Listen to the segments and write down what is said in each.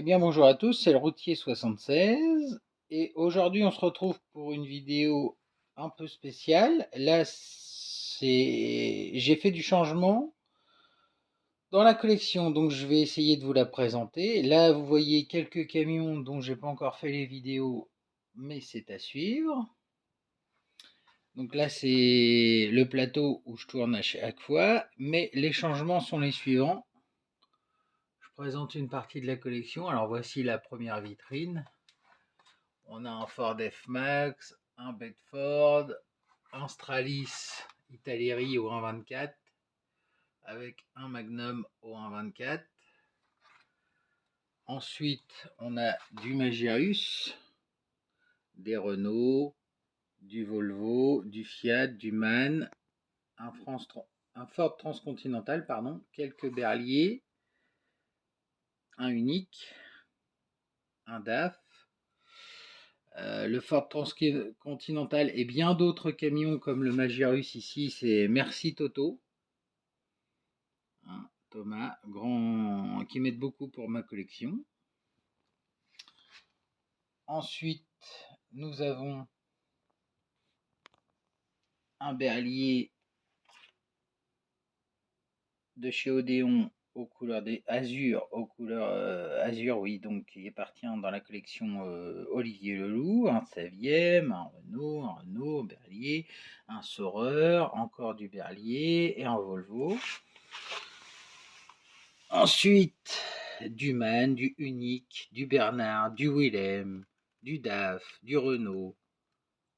Eh bien bonjour à tous, c'est le routier 76 et aujourd'hui on se retrouve pour une vidéo un peu spéciale. Là j'ai fait du changement dans la collection, donc je vais essayer de vous la présenter. Là vous voyez quelques camions dont j'ai pas encore fait les vidéos, mais c'est à suivre. Donc là c'est le plateau où je tourne à chaque fois, mais les changements sont les suivants. Je présente une partie de la collection. Alors voici la première vitrine. On a un Ford F-Max, un Bedford, un Stralis Italeri au 1.24 avec un Magnum au 1.24. Ensuite, on a du Magirus, des Renault, du Volvo, du Fiat, du MAN, un Ford Transcontinental, quelques Berlier, un Unique, un DAF, le Ford Transcontinental et bien d'autres camions comme le Magirus ici, c'est Merci Toto. Hein, Thomas, qui m'aide beaucoup pour ma collection. Ensuite, nous avons un Berlier de chez Odéon aux couleurs des Azur, Azur, oui, donc qui appartient dans la collection Olivier Leloup, un Saviem, un Renault, un Berlier, un Saureur, encore du Berlier et un Volvo. Ensuite, du MAN, du Unique, du Bernard, du Willem, du DAF, du Renault,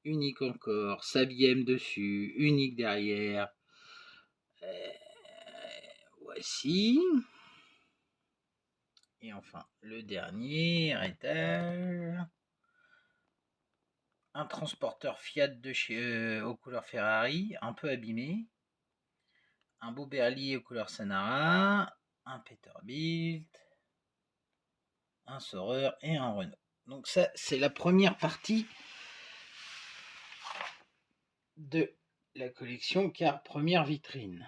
Unique encore, Saviem dessus, Unique derrière. Voici. Et enfin, le dernier étage. Un transporteur Fiat de chez aux couleurs Ferrari, un peu abîmé. Un beau Berlier aux couleurs Sanara. Un Peterbilt. Un Saureur et un Renault. Donc ça, c'est la première partie de la collection, car première vitrine.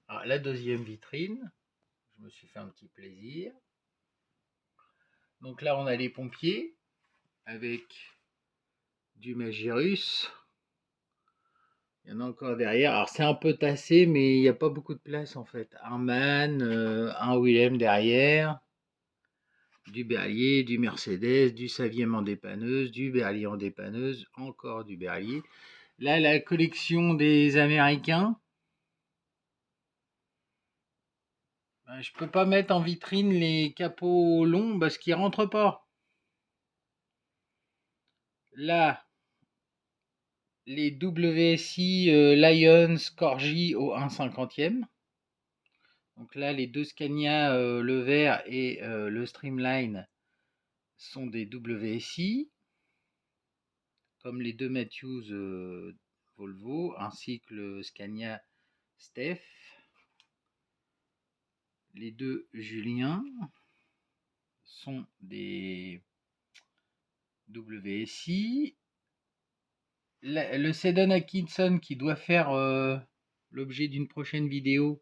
Alors, la deuxième vitrine, je me suis fait un petit plaisir. Donc là, on a les pompiers avec du Magirus. Il y en a encore derrière. Alors, c'est un peu tassé, mais il n'y a pas beaucoup de place en fait. Un MAN, un Willem derrière, du Berlier, du Mercedes, du Saviem en dépanneuse, du Berlier en dépanneuse, encore du Berlier. Là, la collection des Américains. Je peux pas mettre en vitrine les capots longs parce qu'ils rentrent pas. Là, les WSI Lions Corgi au 1/50e. Donc là, les deux Scania, le vert et le Streamline, sont des WSI, comme les deux Matthews Volvo, ainsi que le Scania Steph. Les deux Julien sont des WSI. Le Sedan Atkinson qui doit faire l'objet d'une prochaine vidéo,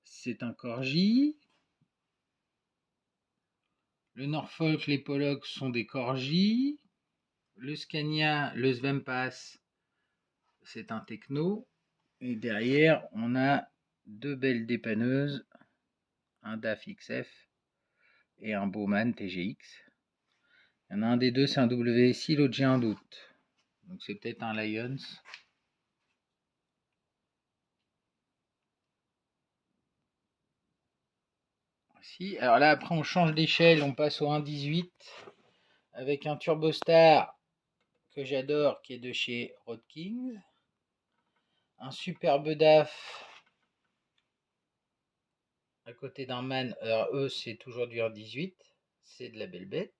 c'est un Corgi. Le Norfolk, les Pollock sont des Corgi. Le Scania, le Svempas, c'est un Techno. Et derrière, on a deux belles dépanneuses, un DAF XF et un Bowman TGX. Il y en a un des deux, c'est un WSI, l'autre j'ai un doute. Donc c'est peut-être un Lions. Si. Alors là, après, on change d'échelle, on passe au 1.18 avec un Turbostar que j'adore qui est de chez Road Kings. Un superbe DAF à côté d'un MAN. Alors eux, c'est toujours du 1.18. C'est de la belle bête.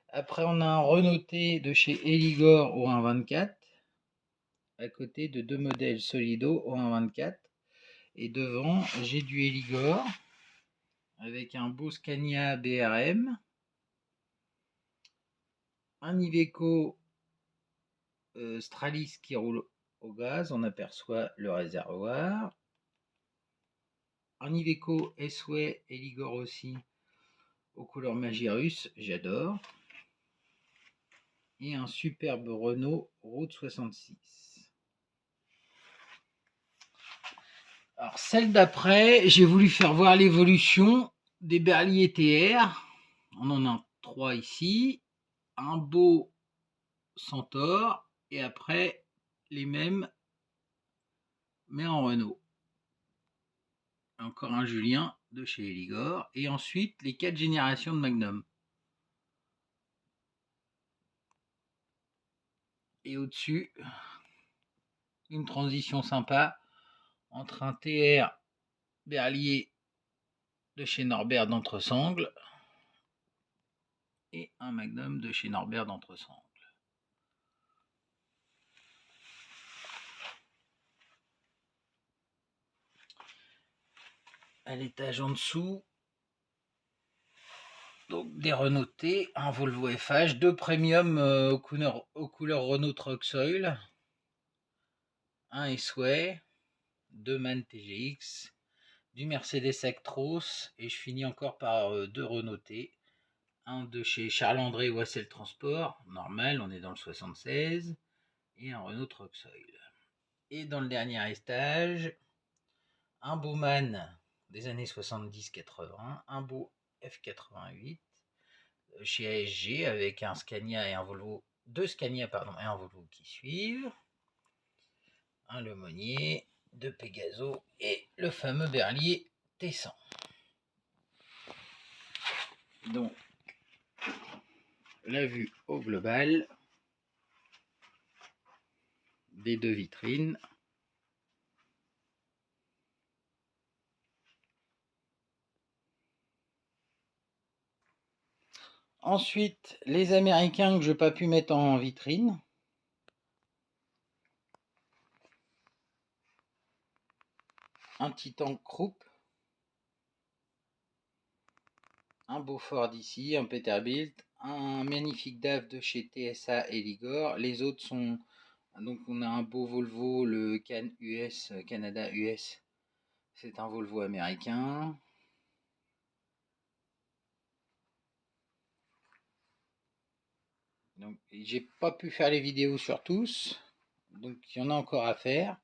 Après, on a un Renault T de chez Eligor au 1.24. À côté de deux modèles Solido au 1.24. Et devant, j'ai du Eligor avec un beau Scania BRM. Un Iveco Stralis qui roule au gaz, on aperçoit le réservoir. Un Iveco S-Way Eligor aussi, aux couleurs Magirus, j'adore. Et un superbe Renault Route 66. Alors celle d'après, j'ai voulu faire voir l'évolution des berliers TR. On en a 3 ici. Un beau Centaure et après les mêmes mais en Renault. Encore un Julien de chez Eligor et ensuite les 4 générations de Magnum. Et au-dessus, une transition sympa entre un TR Berlier de chez Norbert d'Entresangles et un Magnum de chez Norbert d'Entresangles. À l'étage en dessous, donc des Renault T, un Volvo FH, 2 premium aux couleurs Renault Truck Soil, un S-Way, 2 MAN TGX, du Mercedes Actros et je finis encore par 2 Renault T, un de chez Charles-André Wassel Transport, normal, on est dans le 76, et un Renault Truck Soil. Et dans le dernier étage, un beau MAN des années 70-80, un beau F88 chez ASG avec un Scania et un Volvo, deux Scania pardon et un Volvo qui suivent, un Lemonnier, deux Pegaso et le fameux Berlier T100. Donc la vue au global des deux vitrines. Ensuite, les Américains que je n'ai pas pu mettre en vitrine. Un Titan Krupp, un beau Ford ici, un Peterbilt, un magnifique DAF de chez TSA Eligor. Les autres sont... Donc on a un beau Volvo, le Can US, Canada US. C'est un Volvo américain. Donc j'ai pas pu faire les vidéos sur tous. Donc il y en a encore à faire.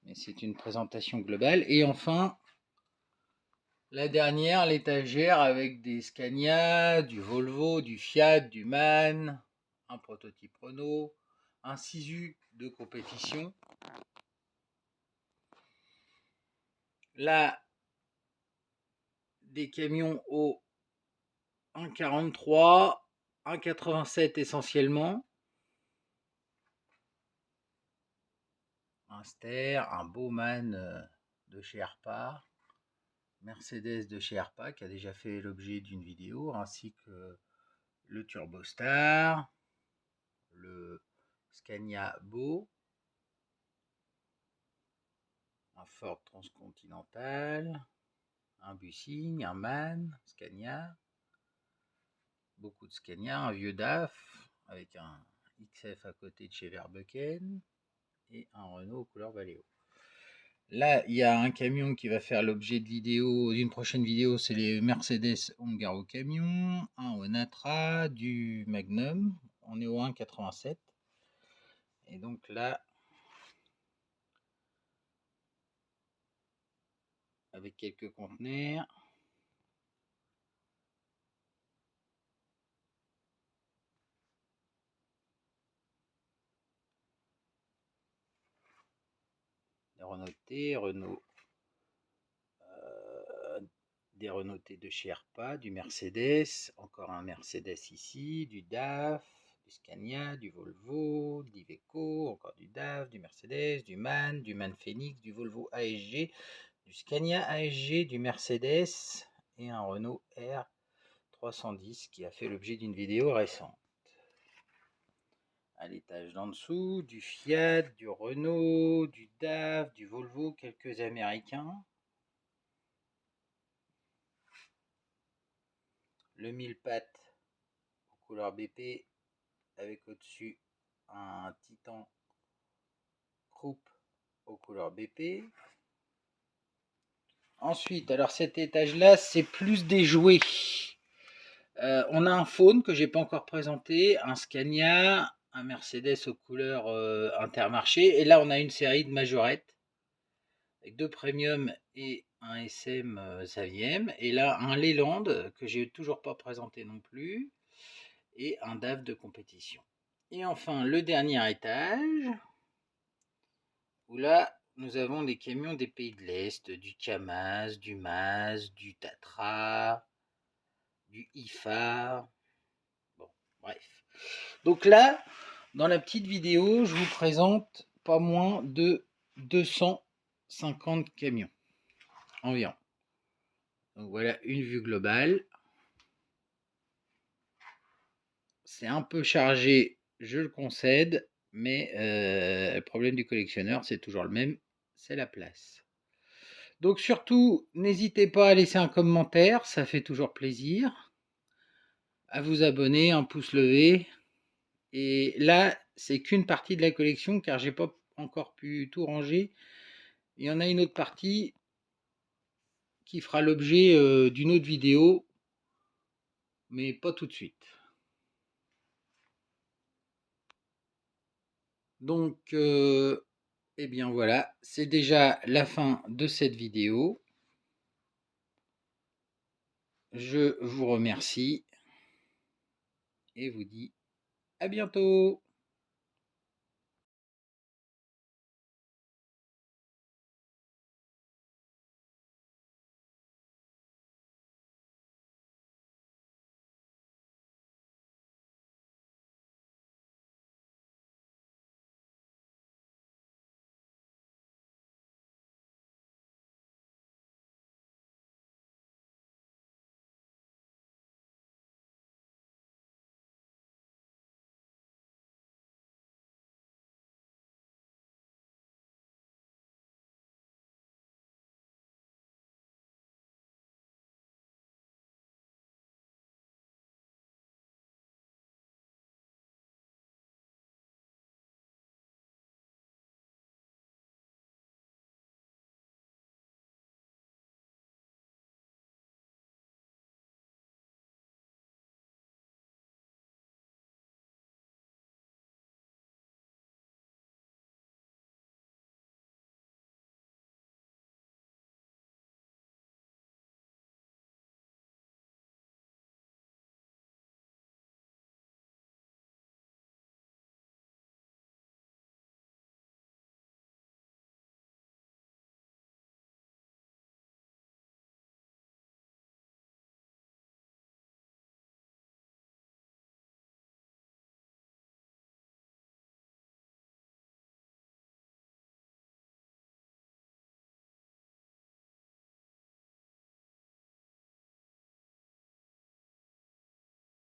Mais c'est une présentation globale. Et enfin, la dernière, l'étagère avec des Scania, du Volvo, du Fiat, du MAN, un prototype Renault, un Sisu de compétition. Là, des camions au 1,43, 1,87 essentiellement. Un Ster, un Bowman de chez Herpa, Mercedes de chez Herpa qui a déjà fait l'objet d'une vidéo, ainsi que le Turbostar, le Scania Beau, un Ford Transcontinental, un Bussing, un MAN, Scania, beaucoup de Scania, un vieux DAF avec un XF à côté de chez Verbucken et un Renault couleur Valeo. Là, il y a un camion qui va faire l'objet de vidéo, d'une prochaine vidéo, c'est les Mercedes Ongaro Camion, un Onatra, du Magnum, on est au 1,87. Et donc là, avec quelques conteneurs, des Renault T, des Renault T de chez Herpa, du Mercedes, encore un Mercedes ici, du DAF, du Scania, du Volvo, de l'Iveco, encore du DAF, du Mercedes, du MAN Phoenix, du Volvo ASG, du Scania ASG, du Mercedes et un Renault R310 qui a fait l'objet d'une vidéo récente. À l'étage d'en dessous, du Fiat, du Renault, du DAF, du Volvo, quelques Américains. Le 1000 pattes couleur BP avec au-dessus un Titan coupe aux couleurs BP. Ensuite, alors cet étage-là, c'est plus des jouets. On a un Faune que j'ai pas encore présenté, un Scania, un Mercedes aux couleurs Intermarché, et là on a une série de majorettes avec 2 premium et un SM Saviem, et là un Leyland que j'ai toujours pas présenté non plus, et un DAF de compétition. Et enfin le dernier étage, où là nous avons des camions des pays de l'Est, du Kamaz, du Maz, du Tatra, du IFA, bon, bref. Donc là, dans la petite vidéo, je vous présente pas moins de 250 camions environ. Donc voilà une vue globale. C'est un peu chargé, je le concède, mais le problème du collectionneur, c'est toujours le même, c'est la place. Donc surtout, n'hésitez pas à laisser un commentaire, ça fait toujours plaisir. À vous abonner, un pouce levé. Et là, c'est qu'une partie de la collection car j'ai pas encore pu tout ranger. Il y en a une autre partie qui fera l'objet d'une autre vidéo, mais pas tout de suite. Donc, eh bien voilà, c'est déjà la fin de cette vidéo. Je vous remercie et vous dis à bientôt.